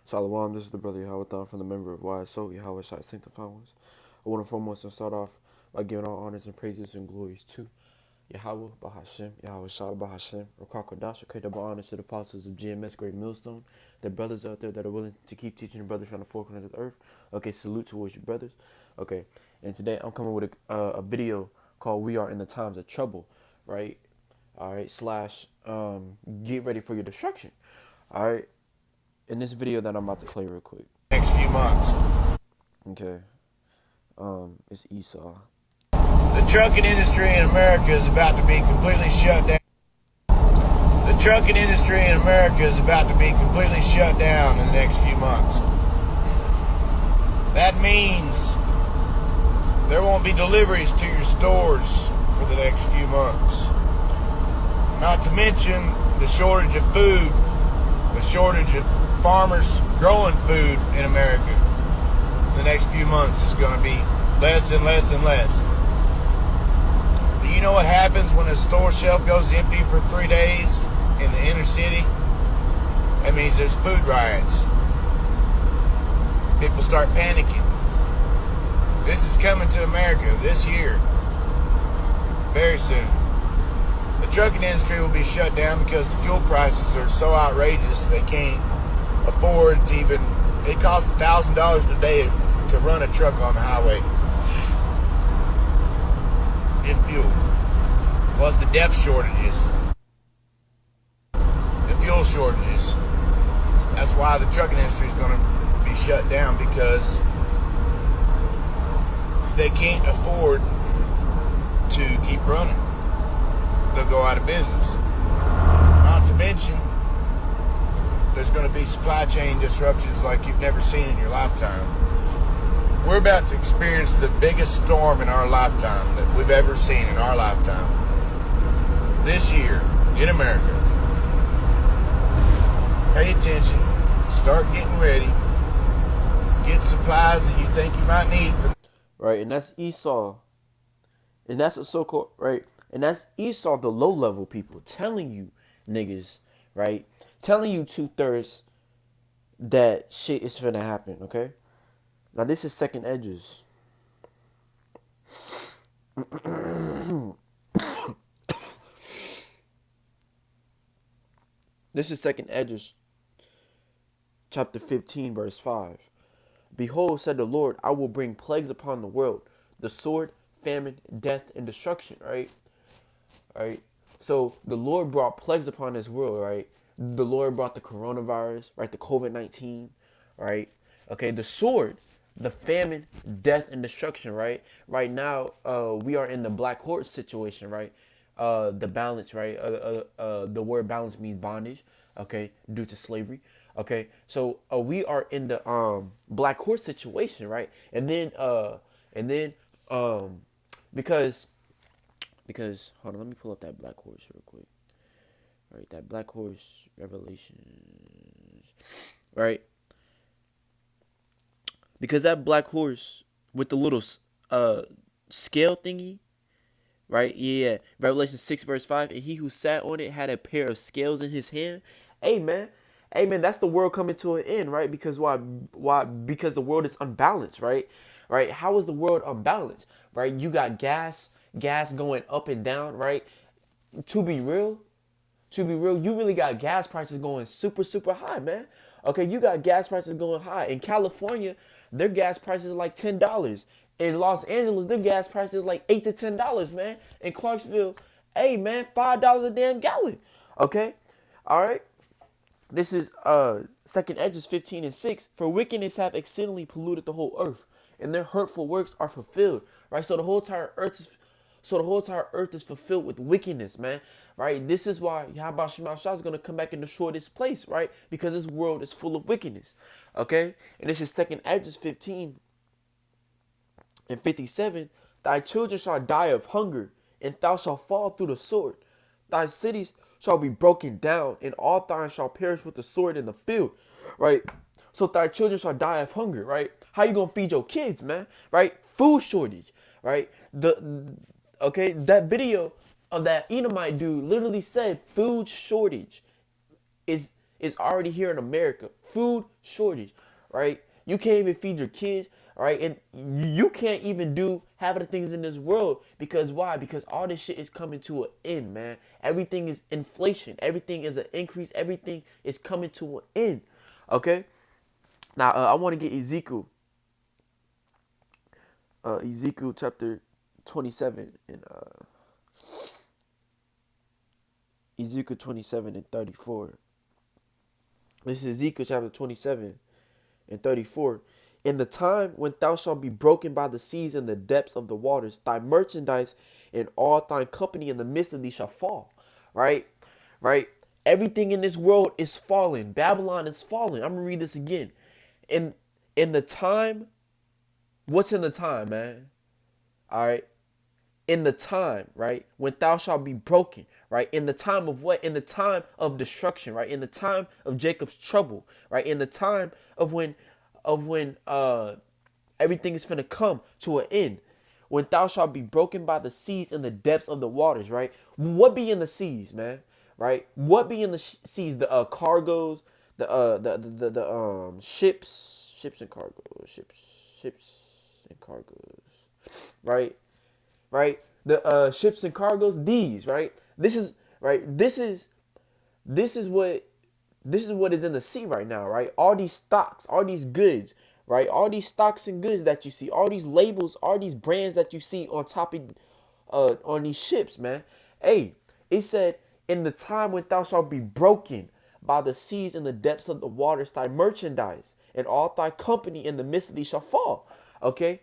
Shalom, this is the brother Yahweh from the member of YSO, Yahweh Shai Sanctified Ones. I want to foremost to start off by giving all honors and praises and glories to Yahweh Bahashem, Yahweh Shai Bahashem, Rakakwadash, okay, double honors to the apostles of GMS Great Millstone, the brothers out there that are willing to keep teaching the brothers from the four corners of the earth. Okay, salute towards your brothers. Okay, and today I'm coming with a video called We Are in the Times of Trouble, right? All right, slash, get ready for your destruction. All right. In this video that I'm about to play real quick. Next few months. Okay. It's Esau. The trucking industry in America is about to be completely shut down. The trucking industry in America is about to be completely shut down in the next few months. That means there won't be deliveries to your stores for the next few months. Not to mention the shortage of food, the shortage of farmers growing food in America. The next few months is going to be less and less and less. Do you know what happens when a store shelf goes empty for 3 days in the inner city? That means there's food riots. People start panicking. This is coming to America this year, very soon. The trucking industry will be shut down because the fuel prices are so outrageous they can't afford to even. It costs $1,000 a day to run a truck on the highway in fuel. Plus the depth shortages, the fuel shortages. That's why the trucking industry is going to be shut down, because they can't afford to keep running. They'll go out of business. Not to mention, there's going to be supply chain disruptions like you've never seen in your lifetime. We're about to experience the biggest storm in our lifetime that we've ever seen in our lifetime. This year in America. Pay attention. Start getting ready. Get supplies that you think you might need. Right, and that's Esau. And that's a so-called, right? And that's Esau, the low-level people, telling you niggas, right? Telling you 2/3 that shit is finna happen, okay? Now this is Second Edges. This is Second Edges, chapter 15, verse 5. Behold, said the Lord, I will bring plagues upon the world, the sword, famine, death, and destruction, right? Right? So the Lord brought plagues upon this world, right? The Lord brought the coronavirus, right? The COVID-19, right? Okay, the sword, the famine, death, and destruction, right? Right now, we are in the black horse situation, right? The balance, right? The word balance means bondage, okay, due to slavery. Okay, so we are in the black horse situation, right? And then because hold on, let me pull up that black horse real quick. Right, that black horse Revelations, right? Because that black horse with the little scale thingy, right? Yeah, Revelation 6 verse 5, and he who sat on it had a pair of scales in his hand. Amen. Amen. That's the world coming to an end, right? Because why? Why? Because the world is unbalanced, right? Right? How is the world unbalanced? Right? You got gas going up and down, right? To be real, you really got gas prices going super, super high, man. Okay, you got gas prices going high. In California, their gas prices are like $10. In Los Angeles, their gas prices are like $8 to $10, man. In Clarksville, hey, man, $5 a damn gallon. Okay, all right. This is Second Edges 15 and 6. For wickedness have exceedingly polluted the whole earth, and their hurtful works are fulfilled. Right, so the whole entire earth is fulfilled with wickedness, man. Right? This is why Yahweh Shemashah is going to come back and destroy this place, right? Because this world is full of wickedness. Okay? And this is Second Edges 15 and 57. Thy children shall die of hunger, and thou shalt fall through the sword. Thy cities shall be broken down, and all thine shall perish with the sword in the field. Right? So thy children shall die of hunger, right? How you gonna feed your kids, man? Right? Food shortage, right? Okay, that video of that Edomite dude literally said food shortage is is already here in America. Food shortage, right? You can't even feed your kids, right? And you can't even do half of the things in this world because why? Because all this shit is coming to an end, man. Everything is inflation. Everything is an increase. Everything is coming to an end. Okay. Now I want to get Ezekiel chapter 27 and Ezekiel 27 and 34. This is Ezekiel chapter 27 and 34. In the time when thou shalt be broken by the seas and the depths of the waters, thy merchandise and all thine company in the midst of thee shall fall. Right? Right? Everything in this world is falling. Babylon is falling. I'm gonna read this again. In the time, what's in the time, man? All right. In the time, right, when thou shalt be broken, right, in the time of what? In the time of destruction, right, in the time of Jacob's trouble, right, in the time of when everything is finna come to an end, when thou shalt be broken by the seas and the depths of the waters, right? What be in the seas, man? Right? What be in the seas? The cargoes, the ships and cargoes, ships and cargoes, right? Right? The ships and cargoes, these, right? This is right. This is what is in the sea right now, right? All these stocks, all these goods, right? All these stocks and goods that you see, all these labels, all these brands that you see on top of on these ships, man. Hey, it said, in the time when thou shalt be broken by the seas and the depths of the waters, thy merchandise and all thy company in the midst of thee shall fall. Okay?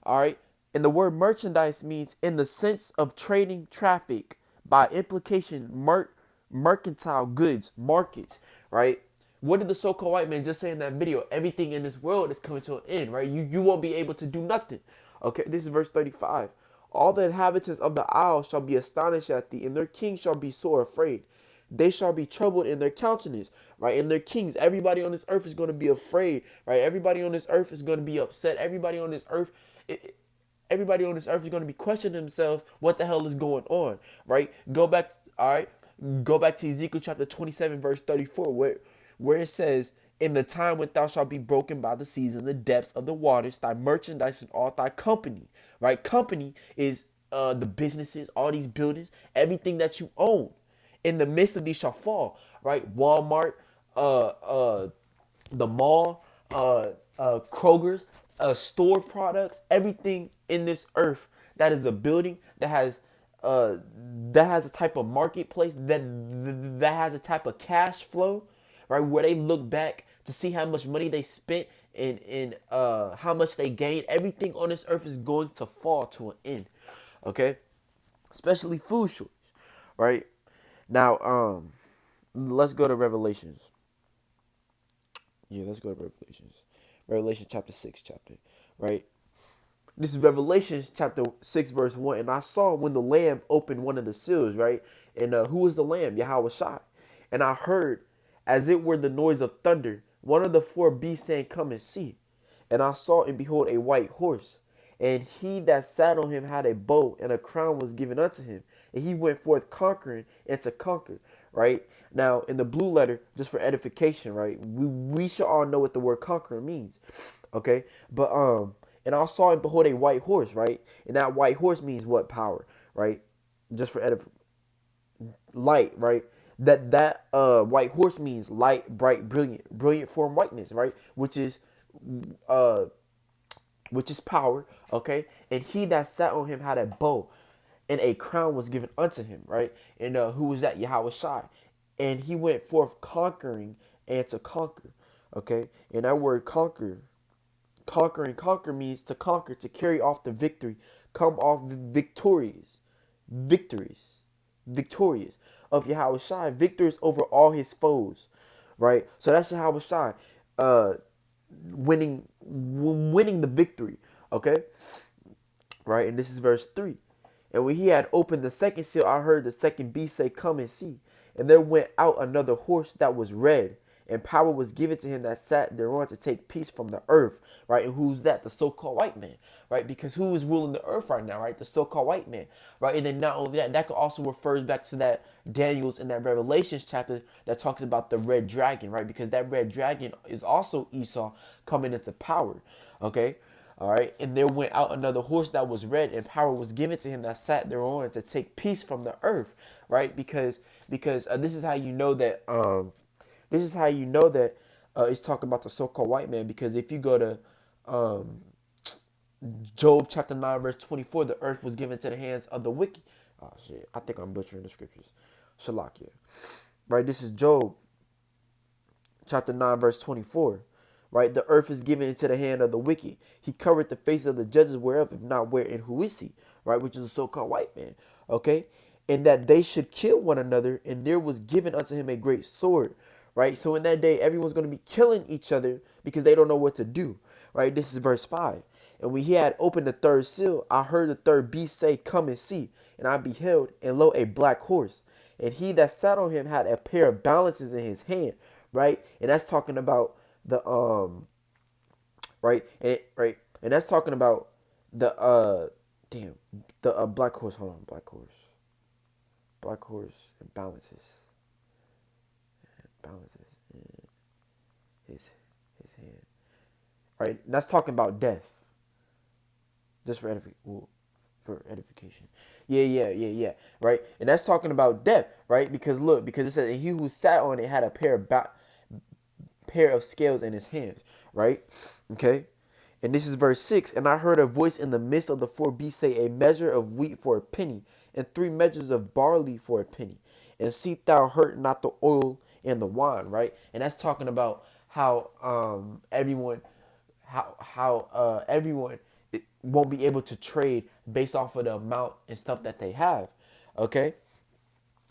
All right. And the word merchandise means in the sense of trading, traffic, by implication, mercantile goods, markets, right? What did the so-called white man just say in that video? Everything in this world is coming to an end, right? You won't be able to do nothing. Okay, this is verse 35. All the inhabitants of the isle shall be astonished at thee, and their king shall be sore afraid. They shall be troubled in their countenance, right? And their kings, everybody on this earth is going to be afraid, right? Everybody on this earth is going to be upset. Everybody on this earth is going to be questioning themselves what the hell is going on, right? Go back, all right? Go back to Ezekiel chapter 27, verse 34, where it says, in the time when thou shalt be broken by the seas and the depths of the waters, thy merchandise and all thy company, right? Company is the businesses, all these buildings, everything that you own. In the midst of these shall fall, right? Walmart, the mall, Kroger's, store products, everything in this earth that is a building that has a type of marketplace that has a type of cash flow, right? Where they look back to see how much money they spent and how much they gained. Everything on this earth is going to fall to an end, okay? Especially food shortage, right? Now, let's go to Revelations. Yeah, let's go to Revelations. Revelation chapter 6, right? This is Revelation chapter 6, verse 1. And I saw when the Lamb opened one of the seals, right? And who was the Lamb? Yahweh Shai. And I heard, as it were the noise of thunder, one of the four beasts saying, come and see. And I saw and behold a white horse. And he that sat on him had a bow, and a crown was given unto him. And he went forth conquering and to conquer, right? Now, in the blue letter, just for edification, right? We should all know what the word conquer means, okay? But, and I saw and behold a white horse, right? And that white horse means what? Power, right? Just for light, right? That white horse means light, bright, brilliant form whiteness, right? Which is power, okay? And he that sat on him had a bow, and a crown was given unto him, right? And who was that? Yahweh Shai. And he went forth conquering and to conquer, okay? And that word conquer means to conquer, to carry off the victory, come off victorious of Yahweh Shai, victors over all his foes, right? So that's Yahweh Shai, winning the victory, okay? Right, and this is verse 3. And when he had opened the second seal, I heard the second beast say, come and see. And there went out another horse that was red, and power was given to him that sat thereon to take peace from the earth, right? And who's that? The so-called white man, right? Because who is ruling the earth right now, right? The so-called white man, right? And then not only that, that could also refers back to that Daniel's in that Revelations chapter that talks about the red dragon, right? Because that red dragon is also Esau coming into power, okay? All right, and there went out another horse that was red, and power was given to him that sat thereon to take peace from the earth, right? Because this is how you know that it's talking about the so-called white man. Because if you go to Job chapter 9 verse 24, the earth was given to the hands of the wicked. Oh shit, I think I'm butchering the scriptures. Shalakia, right? This is Job chapter 9 verse 24. Right, the earth is given into the hand of the wicked. He covered the face of the judges whereof, if not where and who is he? Right, which is a so-called white man. Okay, and that they should kill one another, and there was given unto him a great sword. Right, so in that day, everyone's going to be killing each other because they don't know what to do. Right, this is verse 5. And when he had opened the third seal, I heard the third beast say, come and see. And I beheld, and lo, a black horse. And he that sat on him had a pair of balances in his hand. Right, and that's talking about the and that's talking about the black horse. Hold on, black horse and balances in his hand. Right, and that's talking about death. Just for edification. Yeah. Right, and that's talking about death. Right, because look, because it says, and he who sat on it had a pair of scales in his hands, right? Okay, and this is verse 6. And I heard a voice in the midst of the four beasts say, a measure of wheat for a penny, and 3 measures of barley for a penny, and see thou hurt not the oil and the wine, right? And that's talking about how everyone won't be able to trade based off of the amount and stuff that they have. Okay,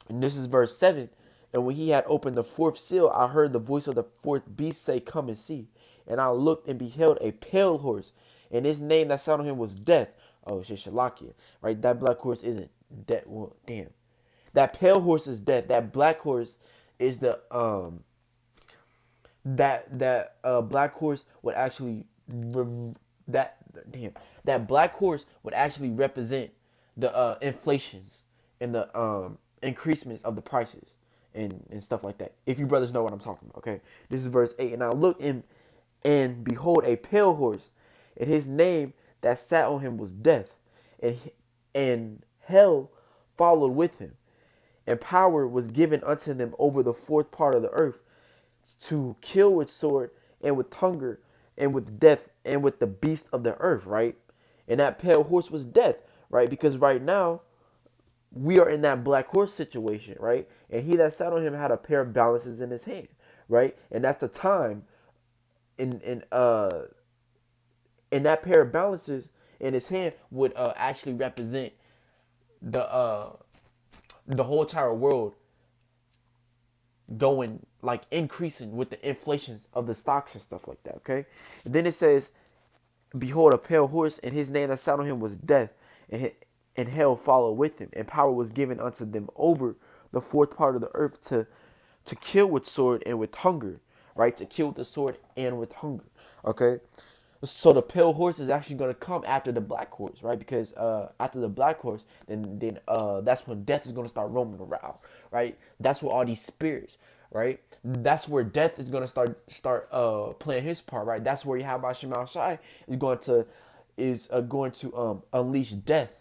and this is verse 7. And when he had opened the fourth seal, I heard the voice of the fourth beast say, come and see. And I looked and beheld a pale horse, and his name that sat on him was Death. Oh shit, Shalakia. Right? That black horse isn't death. Well, damn. That pale horse is death. That black horse is the black horse would actually that black horse would actually represent the inflations and the increasements of the prices and stuff like that. If you brothers know what I'm talking about, okay? This is verse 8. And I looked and behold a pale horse, and his name that sat on him was Death, and hell followed with him, and power was given unto them over the fourth part of the earth, to kill with sword and with hunger and with death and with the beast of the earth, right? And that pale horse was death, right? Because right now we are in that black horse situation, right? And he that sat on him had a pair of balances in his hand, right? And that's the time in that pair of balances in his hand would actually represent the whole entire world going like increasing with the inflation of the stocks and stuff like that. Okay, and then it says, behold a pale horse, and his name that sat on him was Death, and hell followed with him, and power was given unto them over the fourth part of the earth to kill with sword and with hunger, right? To kill with the sword and with hunger. Okay, so the pale horse is actually going to come after the black horse, right? Because after the black horse, then that's when death is going to start roaming around, right? That's where all these spirits, right? That's where death is going to start playing his part, right? That's where Yahweh Shema Shai is going to unleash death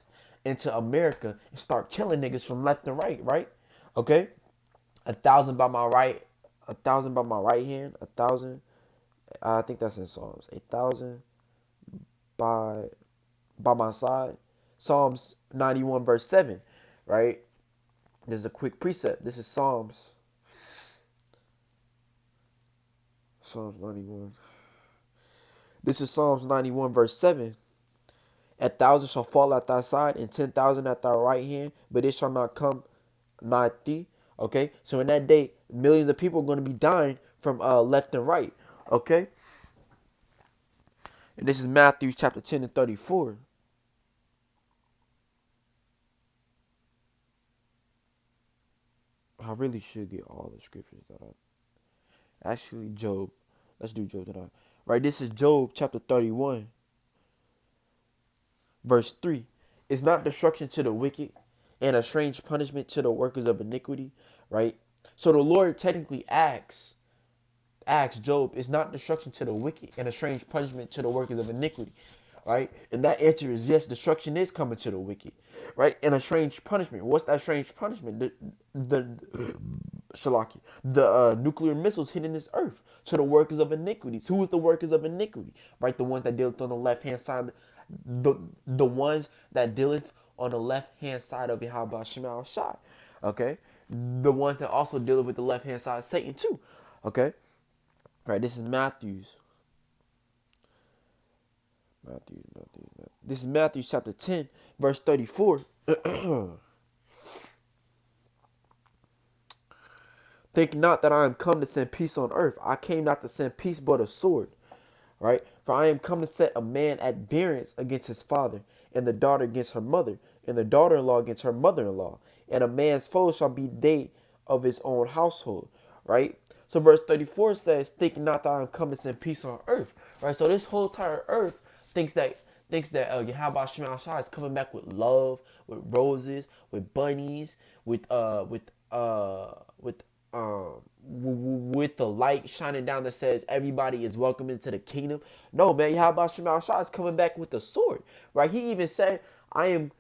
into America and start killing niggas from left and right? Okay, 1,000 by my right, 1,000 by my right hand, 1,000. I think that's in Psalms. 1,000 by my side. Psalms 91 verse 7, right? This is a quick precept. This is Psalms 91. This is Psalms 91 verse 7. 1,000 shall fall at thy side, and 10,000 at thy right hand, but it shall not come nigh thee. Okay, so in that day, millions of people are going to be dying from left and right. Okay, and this is Matthew chapter 10 and 34. I really should get all the scriptures that Actually, Job. Let's do Job tonight. Right, this is Job chapter 31, verse 3. Is not destruction to the wicked and a strange punishment to the workers of iniquity? Right? So the Lord technically asks Job, is not destruction to the wicked and a strange punishment to the workers of iniquity? Right? And that answer is yes, destruction is coming to the wicked. Right? And a strange punishment. What's that strange punishment? The nuclear missiles hitting this earth to the workers of iniquities. Who is the workers of iniquity? Right? The ones that dealeth on the left hand side, the ones that dealeth on the left hand side of Yahweh Shema Shai. Okay? The ones that also deal with the left hand side of Satan too. Okay? Right, this is Matthew's. This is Matthew chapter 10, verse 34. Think not that I am come to send peace on earth. I came not to send peace but a sword. Right? For I am come to set a man at variance against his father, and the daughter against her mother, and the daughter-in-law against her mother-in-law. And a man's foe shall be they of his own household. Right? So verse 34 says, think not that I am come to send peace on earth. Right? So this whole entire earth thinks that Yahweh Shema Shai is coming back with love, with roses, with bunnies, with the light shining down that says everybody is welcome into the kingdom. No, man, Yahweh Shema Shai is coming back with the sword. Right? He even said, I am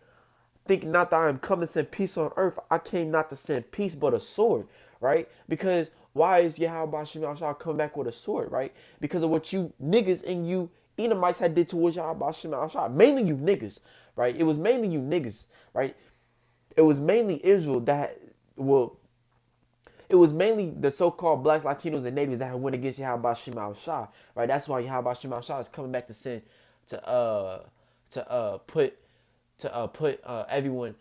thinking not that I am come to send peace on earth. I came not to send peace but a sword. Right? Because why is Yahweh Shema Shai coming back with a sword? Right? Because of what you niggas and you Edomites had did towards Yahweh Shema Shai. Mainly you niggas. Right? It was mainly you niggas. Right? It was mainly Israel it was mainly the so-called blacks, Latinos, and natives that went against Yahweh Shema Shai. Right? That's why Yahweh Shema Shai is coming back to send to put everyone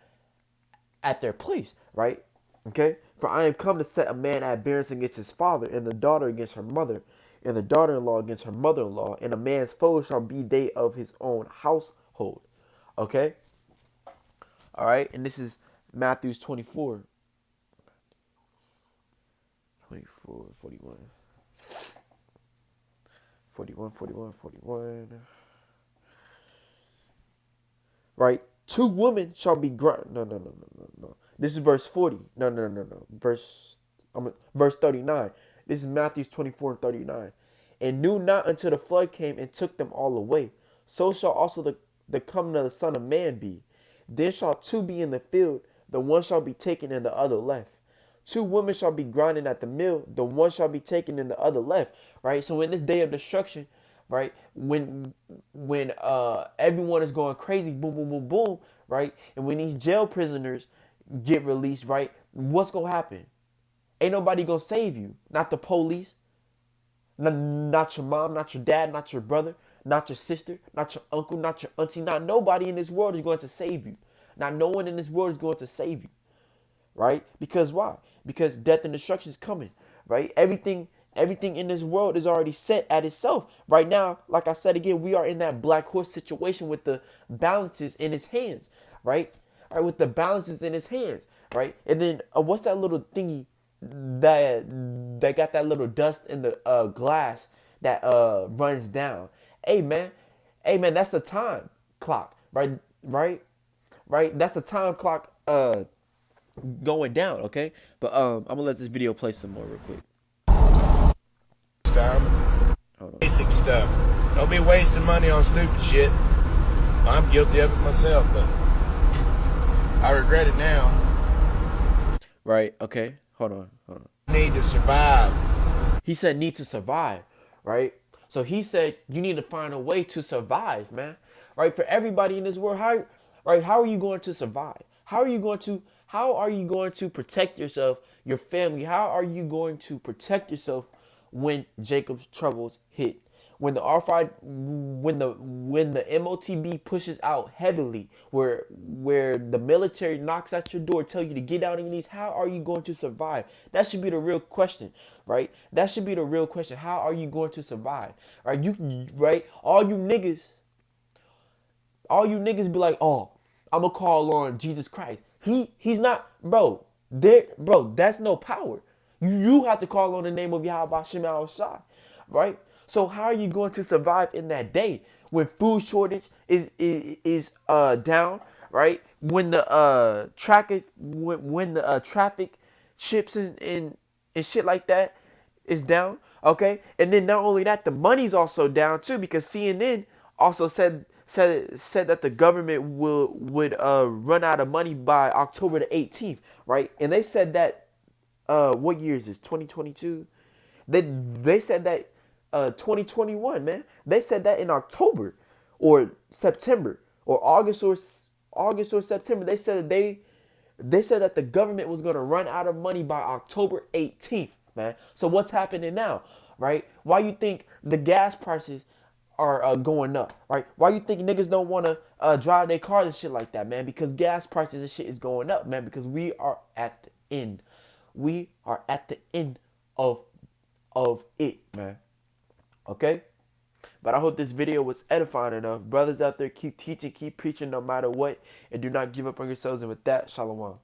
at their place. Right? Okay? For I am come to set a man at variance against his father, and the daughter against her mother, and the daughter-in-law against her mother-in-law, and a man's foe shall be they of his own household. Okay? All right? And this is Matthew 24. 24, 41. 41. Right? Two women shall be No. This is verse 40. No. Verse 39. This is Matthew 24 and 39. And knew not until the flood came and took them all away. So shall also the coming of the Son of Man be. Then shall two be in the field, the one shall be taken and the other left. Two women shall be grinding at the mill, the one shall be taken and the other left. Right? So in this day of destruction, right, when everyone is going crazy, boom, boom, boom, boom, right? And when these jail prisoners get released, right, what's gonna happen? Ain't nobody gonna save you. Not the police, not your mom, not your dad, not your brother, not your sister, not your uncle, not your auntie. Not nobody in this world is going to save you. Not no one in this world is going to save you. Right? Because why? Because death and destruction is coming. Right? Everything in this world is already set at itself. Right now, like I said again, we are in that black horse situation with the balances in his hands. Right? All right, with the balances in his hands. Right? And then what's that little thingy that got that little dust in the glass that runs down? Hey man, that's the time clock. Right? That's the time clock going down, okay? But I'm gonna let this video play some more real quick. Time. Basic stuff. Don't be wasting money on stupid shit. I'm guilty of it myself, but I regret it now. Right, okay. Hold on. Need to survive. He said need to survive, right? So he said you need to find a way to survive, man. Right? For everybody in this world, how are you going to survive? How are you going to protect yourself, your family? How are you going to protect yourself when Jacob's troubles hit? When the MOTB pushes out heavily, where the military knocks at your door, tell you to get out on your knees, how are you going to survive? That should be the real question, right? That should be the real question. How are you going to survive? Right? All you niggas be like, oh, I'm gonna call on Jesus Christ. He's not, bro. That's no power. You have to call on the name of Yahweh Shema Shai, right? So how are you going to survive in that day when food shortage is down, right? When the traffic ships and shit like that is down, okay? And then not only that, the money's also down too, because CNN also said that the government would run out of money by October the 18th, right? And they said that what year is this? 2022. They said that 2021, man. They said that in October or September or August or September. They said that the government was going to run out of money by October 18th, man. So what's happening now, right? Why you think the gas prices are going up, right? Why you think niggas don't want to drive their cars and shit like that, man? Because gas prices and shit is going up, man. Because we are at the end. We are at the end of it, man. Okay? But I hope this video was edifying enough. Brothers out there, keep teaching, keep preaching no matter what. And do not give up on yourselves. And with that, shalom.